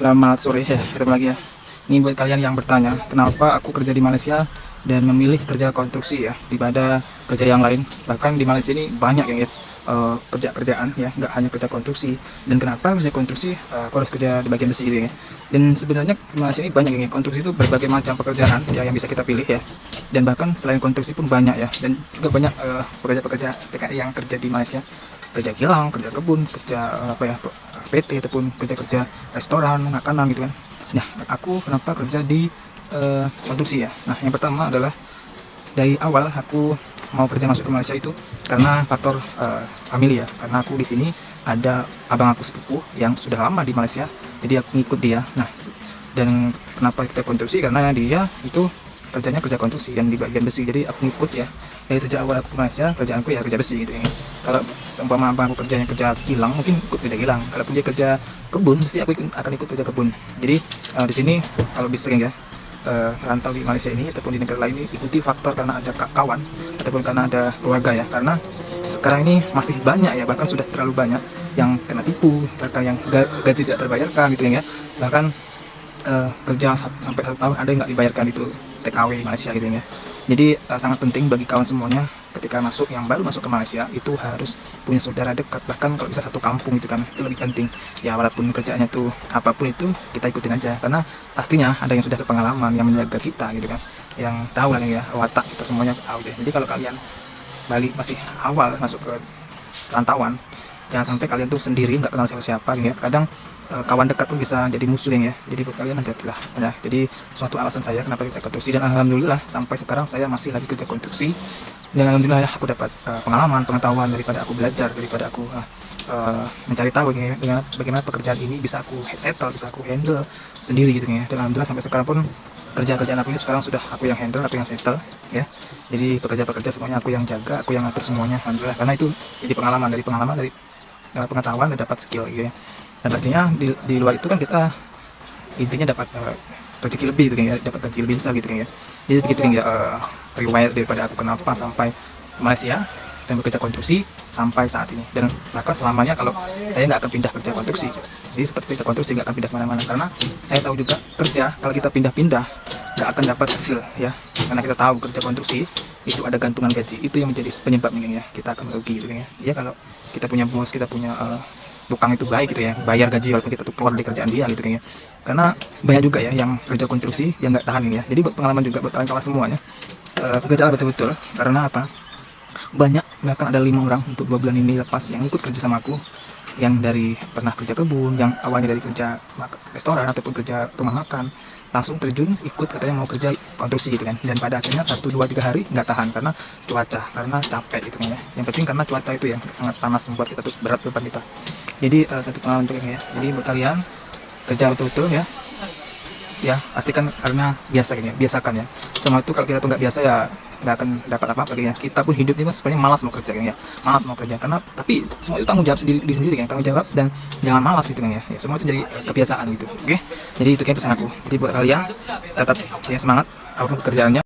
Selamat sore ya, ketemu lagi ya. Ini buat kalian yang bertanya, kenapa aku kerja di Malaysia dan memilih kerja konstruksi ya daripada kerja yang lain. Bahkan di Malaysia ini banyak yang guys, kerjaan ya, nggak hanya kerja konstruksi. Dan kenapa kerja konstruksi, aku harus kerja di bagian besi gitu ya. Dan sebenarnya di Malaysia ini banyak yang konstruksi itu berbagai macam pekerjaan ya yang bisa kita pilih ya. Dan bahkan selain konstruksi pun banyak ya. Dan juga banyak pekerja-pekerja TKI yang kerja di Malaysia, kerja kilang, kerja kebun, kerja PT ataupun kerja-kerja restoran, makanan gitu kan. Nah, aku kenapa kerja di konstruksi ya? Nah, yang pertama adalah dari awal aku mau kerja masuk ke Malaysia itu karena faktor famili ya. Karena aku di sini ada abang aku sepupu yang sudah lama di Malaysia, jadi aku ngikut dia. Nah, dan kenapa kita konstruksi? Karena dia itu kerjanya kerja konstruksi dan di bagian besi, jadi aku ngikut ya. Dari sejak awal aku ke Malaysia, kerjaanku ya kerja besi gitu ya. Kalau seumpama abang aku kerjanya kerja kilang, mungkin ikut kerja kilang. Kalau dia kerja kebun, mesti aku akan ikut kerja kebun. Jadi di sini kalau bisa ya, rantau di Malaysia ini ataupun di negara lain ini, ikuti faktor karena ada kawan ataupun karena ada keluarga ya. Karena sekarang ini masih banyak ya, bahkan sudah terlalu banyak yang kena tipu, yang gaji tidak terbayarkan gitu ya. Bahkan kerja sampai 1 tahun ada yang nggak dibayarkan, itu TKW Malaysia gitu ya. Jadi sangat penting bagi kawan semuanya ketika yang baru masuk ke Malaysia itu harus punya saudara dekat, bahkan kalau bisa satu kampung itu kan, itu lebih penting ya. Walaupun kerjaannya tuh apapun itu kita ikutin aja, karena pastinya ada yang sudah berpengalaman yang menjaga kita gitu kan, yang tahu lah ya watak kita semuanya tahu deh. Jadi kalau kalian balik masih awal masuk ke rantauan, jangan sampai kalian tuh sendiri nggak kenal siapa-siapa gitu ya. Kadang kawan dekat pun bisa jadi musuh ya. Jadi buat kalian hati-hatilah ya. Jadi suatu alasan saya kenapa kerja konstruksi, dan alhamdulillah sampai sekarang saya masih lagi kerja konstruksi. Dan alhamdulillah ya, aku dapat pengalaman, pengetahuan daripada aku belajar, daripada aku mencari tahu ya, bagaimana pekerjaan ini bisa aku settle, bisa aku handle sendiri gitu ya. Dan alhamdulillah sampai sekarang pun kerjaan aku ini sekarang sudah aku yang handle, aku yang settle ya. Jadi pekerja-pekerja semuanya aku yang jaga, aku yang atur semuanya, alhamdulillah. Karena itu jadi pengalaman dari pengetahuan dan dapat skill gitu ya. Dan pastinya di luar itu kan kita intinya dapat rezeki lebih gitu kan ya, dapat gaji lebih besar gitu kan ya. Jadi begitu kan ya riwayat daripada aku kenapa sampai Malaysia dan bekerja konstruksi sampai saat ini. Dan bahkan selamanya kalau saya nggak akan pindah kerja konstruksi. Jadi seperti kerja konstruksi nggak akan pindah kemana-mana, karena saya tahu juga kerja kalau kita pindah-pindah nggak akan dapat hasil ya. Karena kita tahu kerja konstruksi itu ada gantungan gaji, itu yang menjadi penyebabnya ya, kita akan rugi gitu kan ya. Ya kalau kita punya bos, kita punya tukang itu baik gitu ya, bayar gaji walaupun kita tuh keluar dari kerjaan dia gitu kan ya. Karena banyak juga ya yang kerja konstruksi yang nggak tahan ya. Jadi buat pengalaman juga buat kalian semuanya, bekerja betul-betul. Karena apa, banyak, bahkan ada 5 orang untuk 2 bulan ini lepas yang ikut kerja sama aku, yang dari pernah kerja kebun, yang awalnya dari kerja restoran ataupun kerja rumah makan, langsung terjun ikut katanya mau kerja konstruksi gitu kan. Dan pada akhirnya 1, 2, 3 hari nggak tahan karena cuaca, karena capek gitu kan ya. Yang penting karena cuaca itu yang sangat panas membuat kita tuh berat beban kita. Jadi satu pengalaman juga ya. Jadi buat kalian kerja betul-betul ya pastikan, karena biasakan ya. Semua itu kalau kita tuh nggak biasa ya nggak akan dapat apa-apa gitu ya. Kita pun hidup ini sebenarnya malas mau kerja kan ya, malas mau kerja, karena tapi semua itu tanggung jawab sendiri kan, tanggung jawab, dan jangan malas gitu kan ya. Semua itu jadi kebiasaan gitu. Oke, jadi itu kayak pesan aku. Jadi buat kalian tetap ya semangat apapun pekerjaannya.